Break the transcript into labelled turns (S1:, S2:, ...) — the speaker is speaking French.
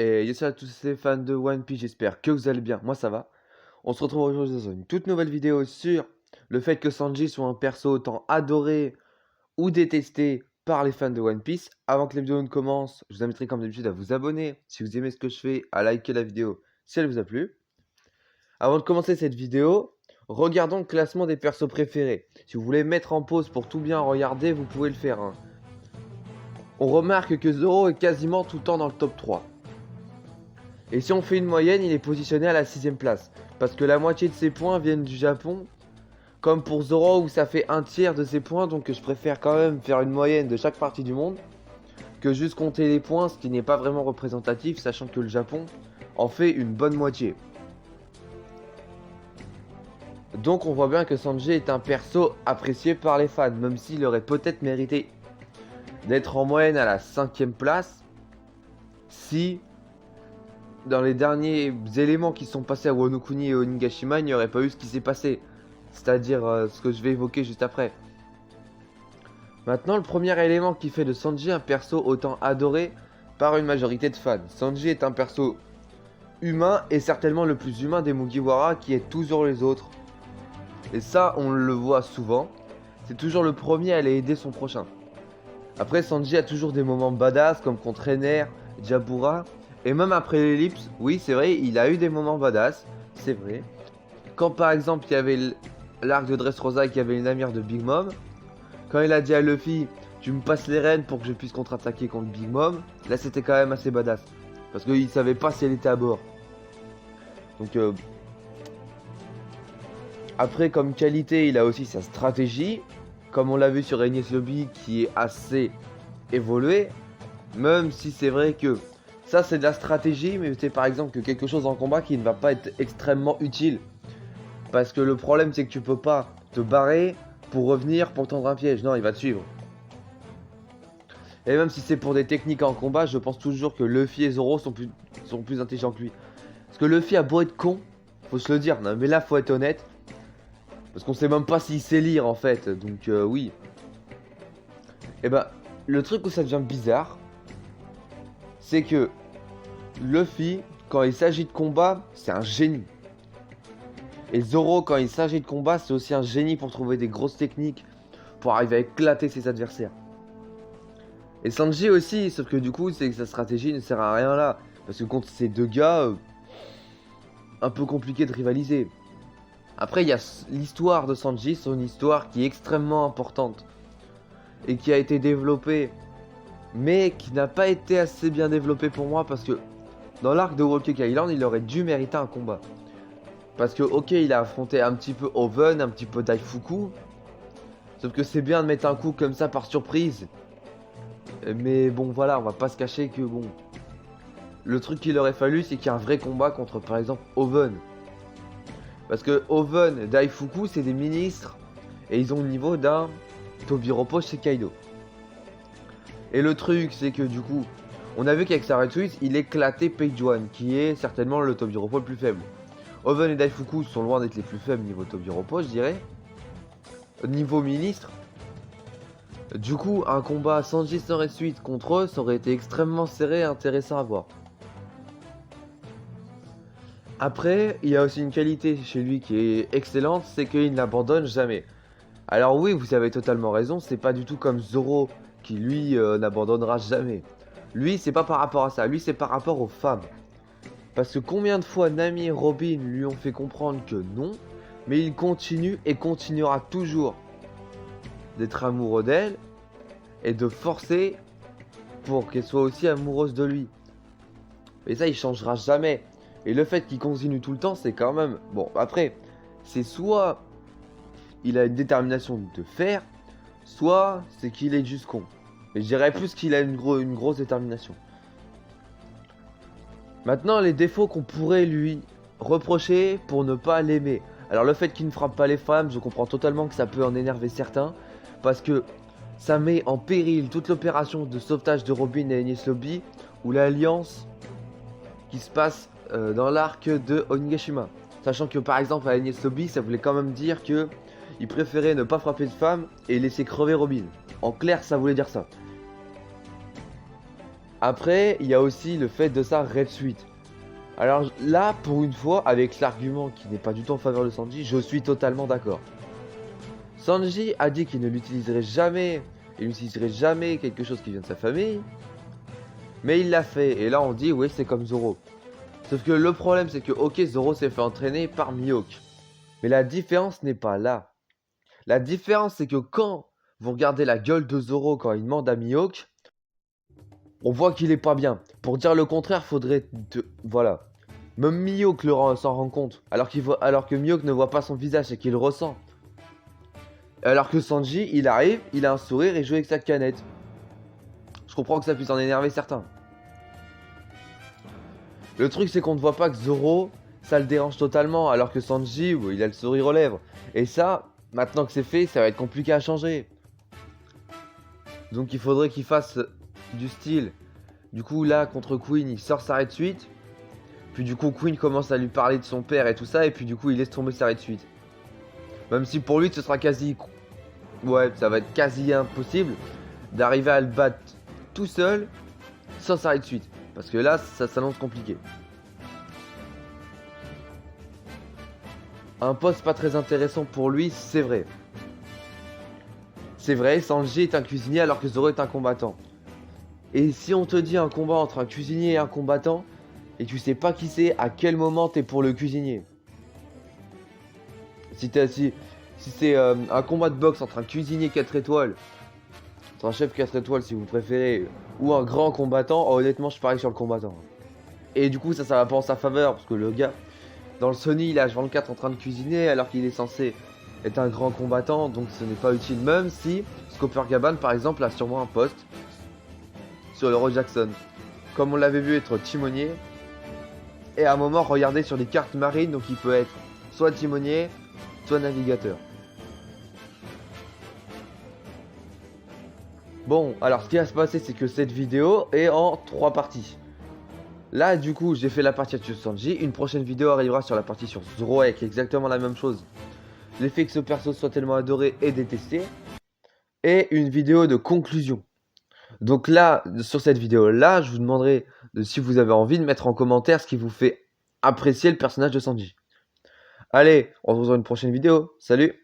S1: Et yo salut à tous les fans de One Piece, j'espère que vous allez bien, moi ça va. On se retrouve aujourd'hui dans une toute nouvelle vidéo sur le fait que Sanji soit un perso autant adoré ou détesté par les fans de One Piece. Avant que la vidéo ne commence, je vous inviterai comme d'habitude à vous abonner si vous aimez ce que je fais, à liker la vidéo si elle vous a plu. Avant de commencer cette vidéo, regardons le classement des persos préférés. Si vous voulez mettre en pause pour tout bien regarder, vous pouvez le faire, hein. On remarque que Zoro est quasiment tout le temps dans le top 3. Et si on fait une moyenne, il est positionné à la 6ème place. Parce que la moitié de ses points viennent du Japon. Comme pour Zoro où ça fait un tiers de ses points. Donc je préfère quand même faire une moyenne de chaque partie du monde. Que juste compter les points, ce qui n'est pas vraiment représentatif. Sachant que le Japon en fait une bonne moitié. Donc on voit bien que Sanji est un perso apprécié par les fans. Même s'il aurait peut-être mérité d'être en moyenne à la 5ème place. Si dans les derniers éléments qui sont passés à Wano Kuni et Onigashima, il n'y aurait pas eu ce qui s'est passé. C'est-à-dire ce que je vais évoquer juste après. Maintenant, le premier élément qui fait de Sanji un perso autant adoré par une majorité de fans. Sanji est un perso humain et certainement le plus humain des Mugiwara qui aide toujours les autres. Et ça, on le voit souvent. C'est toujours le premier à aller aider son prochain. Après, Sanji a toujours des moments badass comme contre Ener, Jabura. Et même après l'ellipse, oui c'est vrai, il a eu des moments badass, c'est vrai. Quand par exemple il y avait l'arc de Dressrosa et qu'il y avait une amire de Big Mom. Quand il a dit à Luffy, tu me passes les rênes pour que je puisse contre-attaquer contre Big Mom. Là c'était quand même assez badass. Parce qu'il savait pas si elle était à bord. Donc après comme qualité il a aussi sa stratégie. Comme on l'a vu sur Enies Lobby qui est assez évolué. Même si c'est vrai que ça c'est de la stratégie, mais c'est par exemple que quelque chose en combat qui ne va pas être extrêmement utile. Parce que le problème c'est que tu peux pas te barrer pour revenir pour tendre un piège. Non, il va te suivre. Et même si c'est pour des techniques en combat, je pense toujours que Luffy et Zoro sont plus intelligents que lui. Parce que Luffy a beau être con, faut se le dire, non, mais là faut être honnête. Parce qu'on sait même pas s'il sait lire en fait, donc oui. Et bah, le truc où ça devient bizarre, c'est que Luffy, quand il s'agit de combat, c'est un génie. Et Zoro, quand il s'agit de combat, c'est aussi un génie pour trouver des grosses techniques, pour arriver à éclater ses adversaires. Et Sanji aussi, sauf que du coup, c'est que sa stratégie ne sert à rien là. Parce que contre ces deux gars, un peu compliqué de rivaliser. Après, il y a l'histoire de Sanji, son histoire qui est extrêmement importante. Et qui a été développée, mais qui n'a pas été assez bien développée pour moi parce que dans l'arc de Whole Cake Island, il aurait dû mériter un combat. Parce que ok, il a affronté un petit peu Oven, un petit peu Daifuku. Sauf que c'est bien de mettre un coup comme ça par surprise. Mais bon voilà, on va pas se cacher que bon. Le truc qu'il aurait fallu, c'est qu'il y ait un vrai combat contre par exemple Oven. Parce que Oven, Daifuku, c'est des ministres. Et ils ont le niveau d'un Tobiropo chez Kaido. Et le truc, c'est que du coup, on a vu qu'avec sa Red Suisse, il éclatait Page One, qui est certainement le Tobiropo le plus faible. Oven et Daifuku sont loin d'être les plus faibles niveau Tobiropo, je dirais. Niveau ministre. Du coup, un combat Sanji sans Red Suite contre eux, ça aurait été extrêmement serré et intéressant à voir. Après, il y a aussi une qualité chez lui qui est excellente, c'est qu'il n'abandonne jamais. Alors oui, vous avez totalement raison, c'est pas du tout comme Zoro, qui lui n'abandonnera jamais. Lui, c'est pas par rapport à ça, lui c'est par rapport aux femmes. Parce que combien de fois Nami et Robin lui ont fait comprendre que non, mais il continue et continuera toujours d'être amoureux d'elle et de forcer pour qu'elle soit aussi amoureuse de lui. Et ça, il changera jamais. Et le fait qu'il continue tout le temps, c'est quand même... Bon, après, c'est soit il a une détermination de faire, soit c'est qu'il est juste con. Mais je dirais plus qu'il a une grosse détermination. Maintenant, les défauts qu'on pourrait lui reprocher pour ne pas l'aimer. Alors le fait qu'il ne frappe pas les femmes, je comprends totalement que ça peut en énerver certains. Parce que ça met en péril toute l'opération de sauvetage de Robin et Enies Lobby. Ou l'alliance qui se passe dans l'arc de Onigashima. Sachant que par exemple à Enies Lobby, ça voulait quand même dire que il préférait ne pas frapper de femmes et laisser crever Robin. En clair, ça voulait dire ça. Après, il y a aussi le fait de sa Red Suite. Alors là, pour une fois, avec l'argument qui n'est pas du tout en faveur de Sanji, je suis totalement d'accord. Sanji a dit qu'il ne l'utiliserait jamais, il n'utiliserait jamais quelque chose qui vient de sa famille, mais il l'a fait, et là on dit oui c'est comme Zoro. Sauf que le problème c'est que ok Zoro s'est fait entraîner par Mihawk, mais la différence n'est pas là. La différence c'est que quand vous regardez la gueule de Zoro quand il demande à Mihawk, on voit qu'il est pas bien. Pour dire le contraire, faudrait... Voilà. Même Mihawk s'en rend compte, alors que Mihawk ne voit pas son visage et qu'il le ressent. Alors que Sanji, il arrive, il a un sourire et joue avec sa canette. Je comprends que ça puisse en énerver certains. Le truc c'est qu'on ne voit pas que Zoro, ça le dérange totalement, alors que Sanji, il a le sourire aux lèvres. Et ça, maintenant que c'est fait, ça va être compliqué à changer. Donc il faudrait qu'il fasse du style. Du coup là, contre Queen, il sort sa Red Suite. Puis du coup, Queen commence à lui parler de son père et tout ça, et puis du coup, il laisse tomber sa Red Suite. Même si pour lui, ce sera quasi... Ouais, ça va être quasi impossible d'arriver à le battre tout seul, sans sa Red Suite. Parce que là, ça s'annonce compliqué. Un poste pas très intéressant pour lui, c'est vrai. C'est vrai, Sanji est un cuisinier alors que Zoro est un combattant. Et si on te dit un combat entre un cuisinier et un combattant, et tu sais pas qui c'est, à quel moment t'es pour le cuisinier. Si c'est un combat de boxe entre un cuisinier 4 étoiles, entre un chef 4 étoiles si vous préférez, ou un grand combattant, honnêtement je parie sur le combattant. Et du coup ça va pas en sa faveur, parce que le gars, dans le Sony il est H24 en train de cuisiner alors qu'il est censé être un grand combattant, donc ce n'est pas utile, même si Scooper Gaban par exemple a sûrement un poste sur l'Euro Jackson. Comme on l'avait vu être timonier, et à un moment regarder sur les cartes marines, donc il peut être soit timonier, soit navigateur. Bon, alors ce qui va se passer, c'est que cette vidéo est en 3 parties. Là, du coup, j'ai fait la partie sur Sanji. Une prochaine vidéo arrivera sur la partie sur Zoro avec exactement la même chose. L'effet que ce perso soit tellement adoré et détesté. Et une vidéo de conclusion. Donc là, sur cette vidéo-là, je vous demanderai si vous avez envie de mettre en commentaire ce qui vous fait apprécier le personnage de Sanji. Allez, on se retrouve dans une prochaine vidéo. Salut!